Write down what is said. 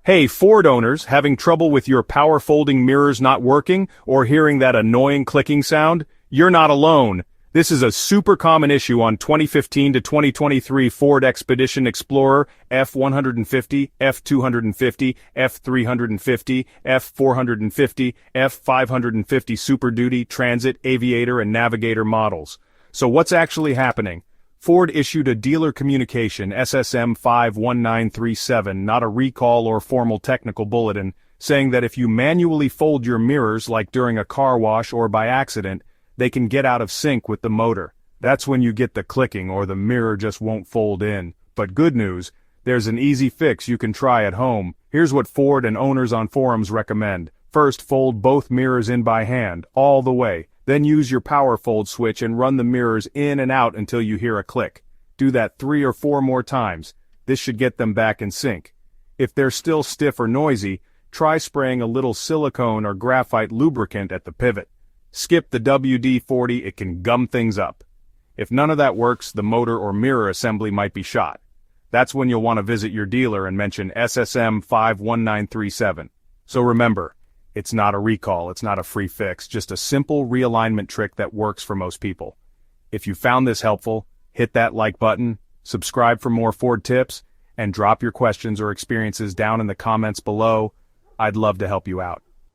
Hey, Ford owners, having trouble with your power folding mirrors not working or hearing that annoying clicking sound? You're not alone. This is a super common issue on 2015 to 2023 Ford Expedition Explorer, F-150, F-250, F-350, F-450, F-550 Super Duty, Transit, Aviator, and Navigator models. So what's actually happening? Ford issued a dealer communication SSM 51937, not a recall or formal technical bulletin, saying that if you manually fold your mirrors like during a car wash or by accident, they can get out of sync with the motor. That's when you get the clicking or the mirror just won't fold in. But good news, there's an easy fix you can try at home. Here's what Ford and owners on forums recommend. First, fold both mirrors in by hand, all the way. Then use your power fold switch and run the mirrors in and out until you hear a click. Do that 3 or 4 more times. This should get them back in sync. If they're still stiff or noisy, try spraying a little silicone or graphite lubricant at the pivot. Skip the WD-40, it can gum things up. If none of that works, the motor or mirror assembly might be shot. That's when you'll want to visit your dealer and mention SSM 51937. So remember, it's not a recall, it's not a free fix, just a simple realignment trick that works for most people. If you found this helpful, hit that like button, subscribe for more Ford tips, and drop your questions or experiences down in the comments below. I'd love to help you out.